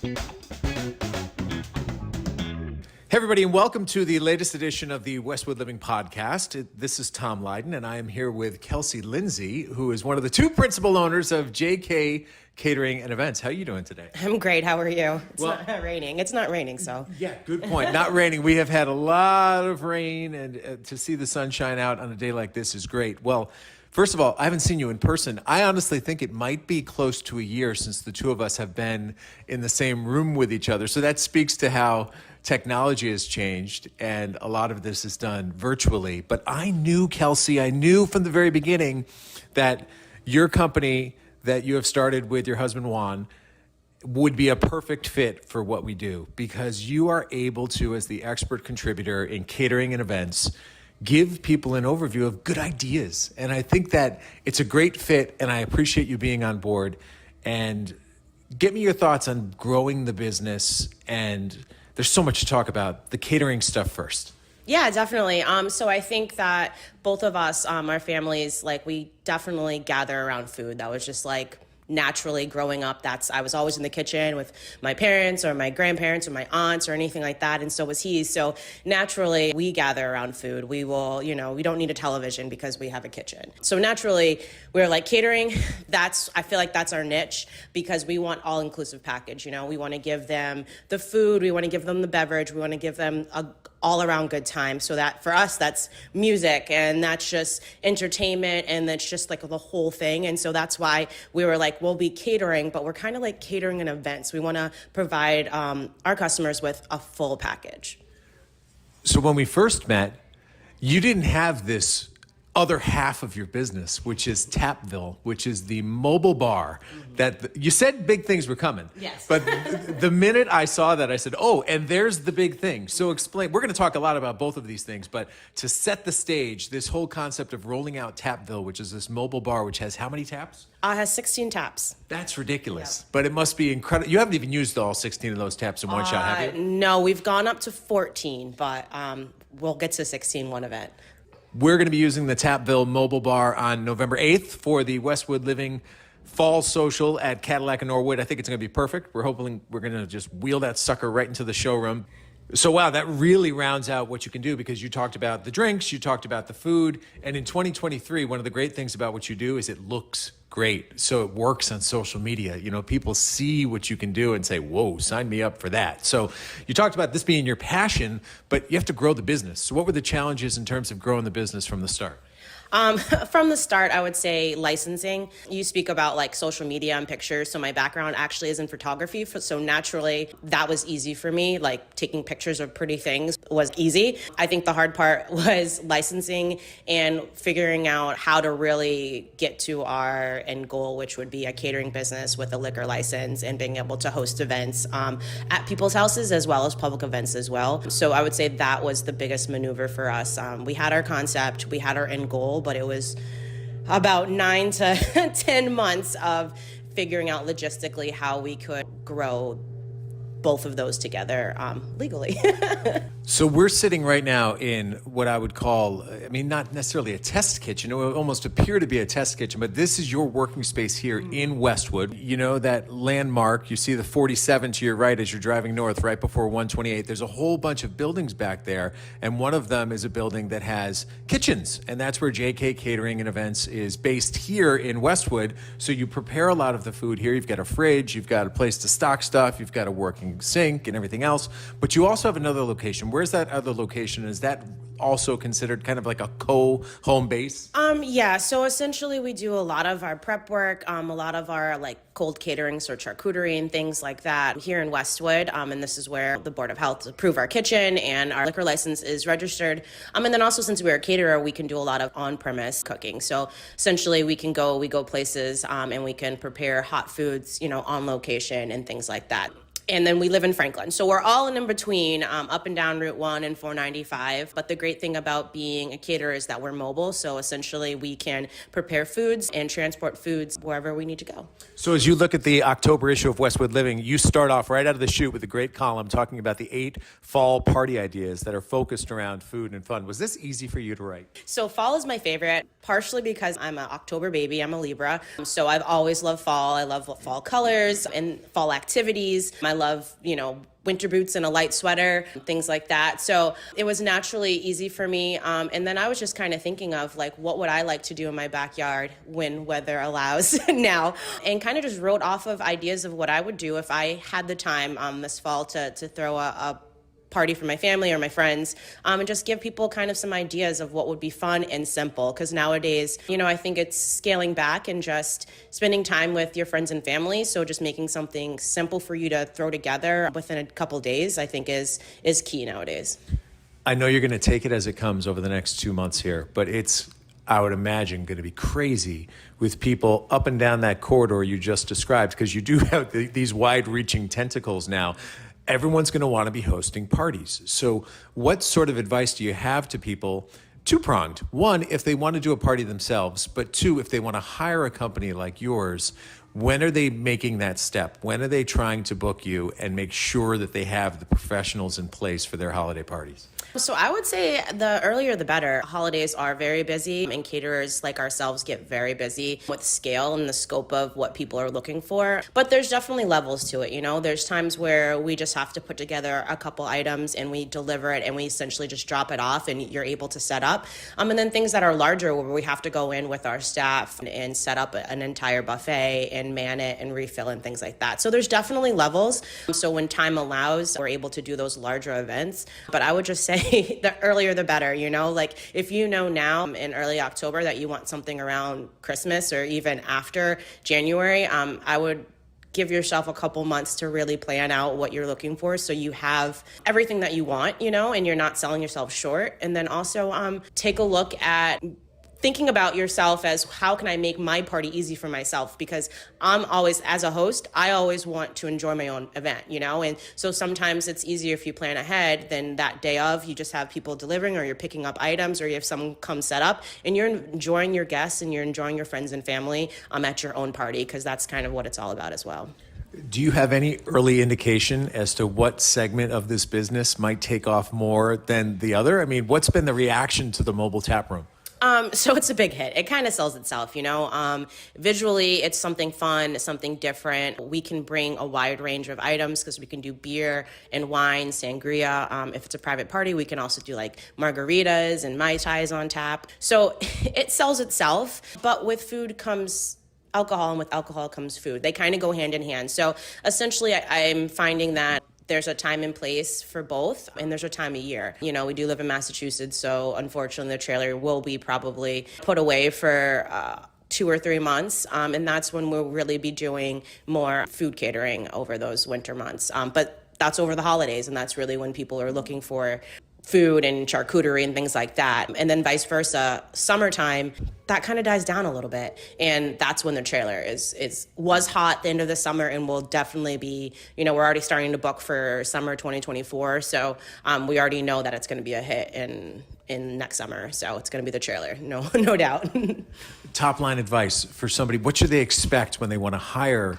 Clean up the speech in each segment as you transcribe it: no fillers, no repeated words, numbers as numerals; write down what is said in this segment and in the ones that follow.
Hey, everybody, and welcome to the latest edition of the Westwood Living Podcast. This is Tom Leyden, and I am here with Kelsey Lindsey, who is one of the two principal owners of JK Catering and Events. How are you doing today? I'm great. How are you? It's not raining. It's not raining, so. Yeah, good point. Not raining. We have had a lot of rain, and to see the sun shine out on a day like this is great. Well, first of all, I haven't seen you in person. I honestly think it might be close to a year since the two of us have been in the same room with each other. So that speaks to how technology has changed, and a lot of this is done virtually. But I knew, Kelsey, I knew from the very beginning that your company that you have started with your husband, Juan, would be a perfect fit for what we do, because you are able to, as the expert contributor in catering and events, give people an overview of good ideas. And I think that it's a great fit, and I appreciate you being on board. And get me your thoughts on growing the business, and there's so much to talk about. The catering stuff first. Yeah, definitely. So I think that both of us, our families, we definitely gather around food. That was just naturally growing up. I was always in the kitchen with my parents or my grandparents or my aunts or anything like that, and so was he. So naturally, we gather around food. We will, we don't need a television because we have a kitchen. So naturally, we're catering. I feel like that's our niche, because we want all-inclusive package. We want to give them the food, we want to give them the beverage, we want to give them a all-around good time. So that for us, that's music, and that's just entertainment, and that's just the whole thing. And so that's why we were we'll be catering, but we're kind of catering and events. We want to provide our customers with a full package. So when we first met, you didn't have this other half of your business, which is Tapville, which is the mobile bar that you said big things were coming. Yes. But the minute I saw that, I said, oh, and there's the big thing. So explain, we're going to talk a lot about both of these things, but to set the stage, this whole concept of rolling out Tapville, which is this mobile bar, which has how many taps? It has 16 taps. That's ridiculous. Yeah. But it must be incredible. You haven't even used all 16 of those taps in one shot, have you? No, we've gone up to 14, but we'll get to 16 one event. We're going to be using the Tapville Mobile Bar on November 8th for the Westwood Living Fall Social at Cadillac and Norwood. I think it's going to be perfect. We're hoping we're going to just wheel that sucker right into the showroom. So, wow, that really rounds out what you can do, because you talked about the drinks, you talked about the food, and in 2023, one of the great things about what you do is it looks great. So it works on social media. People see what you can do and say, whoa, sign me up for that. So you talked about this being your passion, but you have to grow the business. So what were the challenges in terms of growing the business from the start? From the start, I would say licensing. You speak about social media and pictures. So my background actually is in photography. So naturally, that was easy for me. Taking pictures of pretty things was easy. I think the hard part was licensing and figuring out how to really get to our end goal, which would be a catering business with a liquor license and being able to host events at people's houses as well as public events as well. So I would say that was the biggest maneuver for us. We had our concept, we had our end goal, but it was about 9 to 10 months of figuring out logistically how we could grow both of those together legally. So we're sitting right now in what I would call, not necessarily a test kitchen. It would almost appear to be a test kitchen, but this is your working space here in Westwood. That landmark, you see the 47 to your right as you're driving north, right before 128. There's a whole bunch of buildings back there, and one of them is a building that has kitchens, and that's where JK Catering and Events is based here in Westwood. So you prepare a lot of the food here. You've got a fridge, you've got a place to stock stuff, you've got a working sink and everything else, but you also have another location. Where's that other location? Is that also considered kind of like a co-home base? Yeah, so essentially we do a lot of our prep work, a lot of our cold caterings or charcuterie and things like that here in Westwood, and this is where the Board of Health approve our kitchen and our liquor license is registered. And then also, since we're a caterer, we can do a lot of on-premise cooking. So essentially we go places and we can prepare hot foods, on location and things like that. And then we live in Franklin. So we're all in between, up and down Route 1 and 495. But the great thing about being a caterer is that we're mobile. So essentially we can prepare foods and transport foods wherever we need to go. So as you look at the October issue of Westwood Living, you start off right out of the chute with a great column talking about the 8 fall party ideas that are focused around food and fun. Was this easy for you to write? So fall is my favorite, partially because I'm an October baby. I'm a Libra. So I've always loved fall. I love fall colors and fall activities. I love, winter boots and a light sweater, things like that. So it was naturally easy for me. And then I was just kind of thinking of like, what would I like to do in my backyard when weather allows now? And kind of just wrote off of ideas of what I would do if I had the time this fall to throw a party for my family or my friends, and just give people kind of some ideas of what would be fun and simple. Because nowadays, I think it's scaling back and just spending time with your friends and family. So just making something simple for you to throw together within a couple days, I think is key nowadays. I know you're going to take it as it comes over the next 2 months here, but it's, I would imagine, going to be crazy with people up and down that corridor you just described, because you do have these wide-reaching tentacles now. Everyone's going to want to be hosting parties. So what sort of advice do you have to people? Two-pronged. One, if they want to do a party themselves, but two, if they want to hire a company like yours, when are they making that step? When are they trying to book you and make sure that they have the professionals in place for their holiday parties? So I would say the earlier the better. Holidays are very busy, and caterers like ourselves get very busy with scale and the scope of what people are looking for. But there's definitely levels to it, There's times where we just have to put together a couple items and we deliver it and we essentially just drop it off and you're able to set up. And then things that are larger where we have to go in with our staff and set up an entire buffet and man it and refill and things like that. So there's definitely levels. So when time allows, we're able to do those larger events. But I would just say the earlier the better, like if now in early October that you want something around Christmas or even after January, I would give yourself a couple months to really plan out what you're looking for so you have everything that you want, and you're not selling yourself short. And then also take a look at thinking about yourself as how can I make my party easy for myself? Because I'm always, as a host, I always want to enjoy my own event, And so sometimes it's easier if you plan ahead than that day of, you just have people delivering or you're picking up items or you have someone come set up and you're enjoying your guests and you're enjoying your friends and family at your own party, because that's kind of what it's all about as well. Do you have any early indication as to what segment of this business might take off more than the other? I mean, what's been the reaction to the mobile tap room? So it's a big hit. It kind of sells itself, Visually, it's something fun, something different. We can bring a wide range of items because we can do beer and wine, sangria. If it's a private party, we can also do like margaritas and Mai Tais on tap. So it sells itself, but with food comes alcohol, and with alcohol comes food. They kind of go hand in hand. So essentially, I'm finding that there's a time and place for both, and there's a time of year. We do live in Massachusetts, so unfortunately the trailer will be probably put away for 2 or 3 months, and that's when we'll really be doing more food catering over those winter months. But that's over the holidays, and that's really when people are looking for food and charcuterie and things like that. And then vice versa, summertime, that kind of dies down a little bit. And that's when the trailer was hot the end of the summer and will definitely be, we're already starting to book for summer 2024. So we already know that it's going to be a hit in next summer. So it's going to be the trailer, no doubt. Top line advice for somebody, what should they expect when they want to hire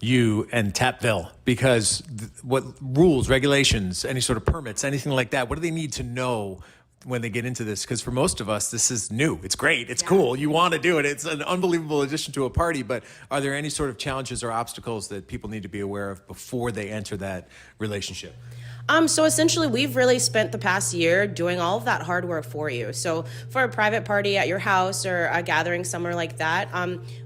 you and Tapville? Because what rules, regulations, any sort of permits, anything like that, what do they need to know when they get into this? Because for most of us, this is new. It's great. It's cool. You want to do it. It's an unbelievable addition to a party. But are there any sort of challenges or obstacles that people need to be aware of before they enter that relationship? So essentially, we've really spent the past year doing all of that hard work for you. So for a private party at your house or a gathering somewhere like that,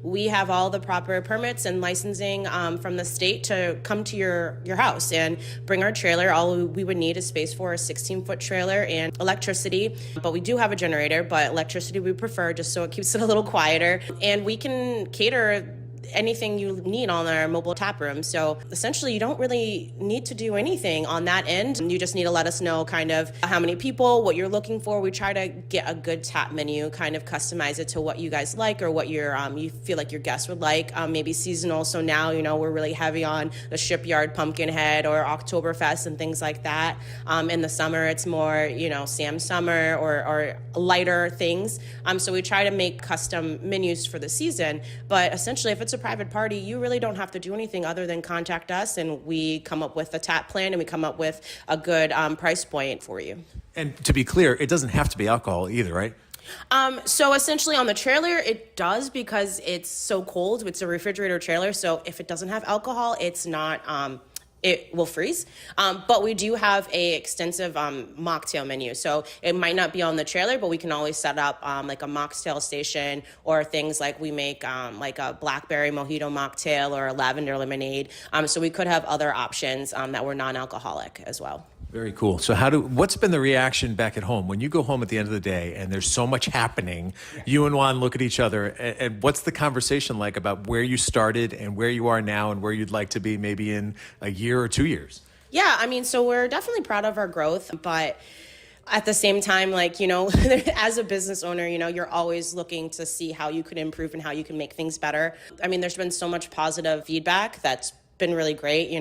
we have all the proper permits and licensing from the state to come to your house and bring our trailer. All we would need is space for a 16-foot trailer and electricity. But we do have a generator, but electricity we prefer just so it keeps it a little quieter. And we can cater anything you need on our mobile tap room. So essentially, you don't really need to do anything on that end. You just need to let us know kind of how many people, what you're looking for. We try to get a good tap menu, kind of customize it to what you guys like or what you feel like your guests would like. Maybe seasonal. So now, we're really heavy on the Shipyard Pumpkinhead or Oktoberfest and things like that. In the summer, it's more, Sam Summer or lighter things. So we try to make custom menus for the season. But essentially, if it's a private party, you really don't have to do anything other than contact us, and we come up with a tap plan and we come up with a good price point for you. And to be clear, it doesn't have to be alcohol either, right? So essentially on the trailer, it does because it's so cold. It's a refrigerator trailer. So if it doesn't have alcohol, it's not it will freeze. But we do have a extensive mocktail menu. So it might not be on the trailer, but we can always set up like a mocktail station, or things like we make like a blackberry mojito mocktail or a lavender lemonade. So we could have other options that were non-alcoholic as well. Very cool. So what's been the reaction back at home? When you go home at the end of the day and there's so much happening, you and Juan look at each other, and what's the conversation like about where you started and where you are now and where you'd like to be maybe in a year or 2 years? Yeah, I mean, so we're definitely proud of our growth, but at the same time, like, as a business owner, you're always looking to see how you could improve and how you can make things better. I mean, there's been so much positive feedback that's been really great,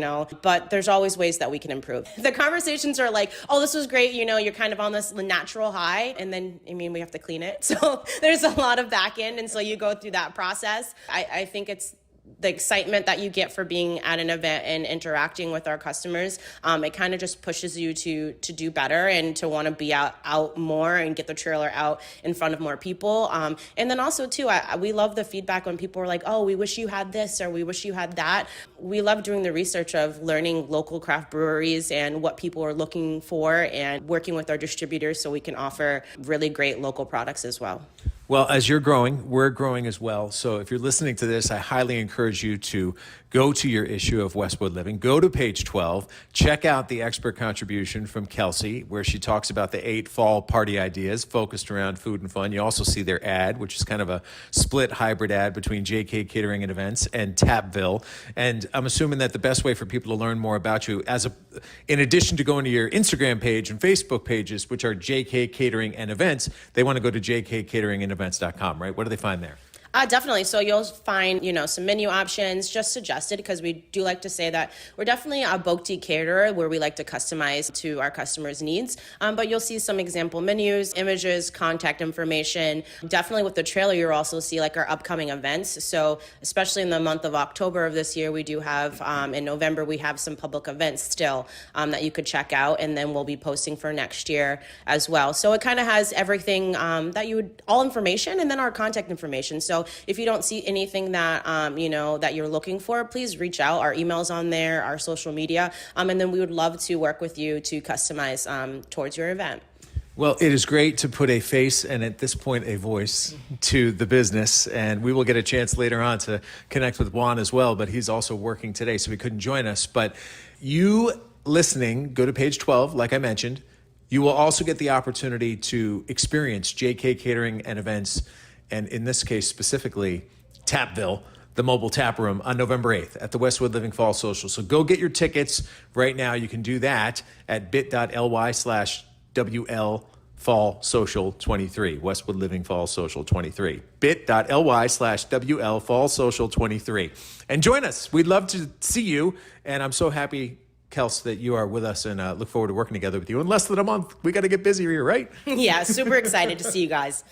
but there's always ways that we can improve. The conversations are like, oh, this was great, you're kind of on this natural high, and then, we have to clean it. So there's a lot of back end, and so you go through that process. I think it's the excitement that you get for being at an event and interacting with our customers. It kind of just pushes you to do better and to want to be out more and get the trailer out in front of more people. And then also too, we love the feedback when people are like, oh, we wish you had this, or we wish you had that. We love doing the research of learning local craft breweries and what people are looking for, and working with our distributors so we can offer really great local products as well. Well, as you're growing, we're growing as well. So if you're listening to this, I highly encourage you to go to your issue of Westwood Living, go to page 12, check out the expert contribution from Kelsey, where she talks about the 8 fall party ideas focused around food and fun. You also see their ad, which is kind of a split hybrid ad between JK Catering and Events and Tapville. And I'm assuming that the best way for people to learn more about you, in addition to going to your Instagram page and Facebook pages, which are JK Catering and Events, they want to go to jkcateringandevents.com, right? What do they find there? Definitely. So you'll find, some menu options just suggested, because we do like to say that we're definitely a boutique caterer where we like to customize to our customers' needs. But you'll see some example menus, images, contact information. Definitely with the trailer, you'll also see like our upcoming events. So especially in the month of October of this year, we do have, in November, we have some public events still that you could check out. And then we'll be posting for next year as well. So it kind of has everything all information, and then our contact information. So if you don't see anything that, that you're looking for, please reach out. Our email's on there, our social media, and then we would love to work with you to customize towards your event. Well, it is great to put a face and at this point a voice to the business, and we will get a chance later on to connect with Juan as well, but he's also working today, so he couldn't join us. But you listening, go to page 12, like I mentioned. You will also get the opportunity to experience JK Catering and Events, and in this case specifically, Tapville, the mobile tap room, on November 8th at the Westwood Living Fall Social. So go get your tickets right now. You can do that at bit.ly/WL Fall Social 23, Westwood Living Fall Social 23, bit.ly/WL Fall Social 23. And join us. We'd love to see you. And I'm so happy, Kels, that you are with us, and look forward to working together with you in less than a month. We got to get busier here, right? Yeah, super excited to see you guys.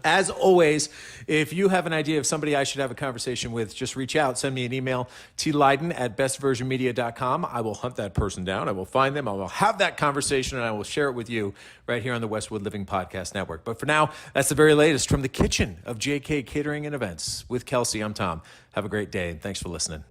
As always, if you have an idea of somebody I should have a conversation with, just reach out. Send me an email, Leyden@bestversionmedia.com. I will hunt that person down. I will find them. I will have that conversation, and I will share it with you right here on the Westwood Living Podcast Network. But for now, that's the very latest from the kitchen of JK Catering and Events. With Kelsey, I'm Tom. Have a great day, and thanks for listening.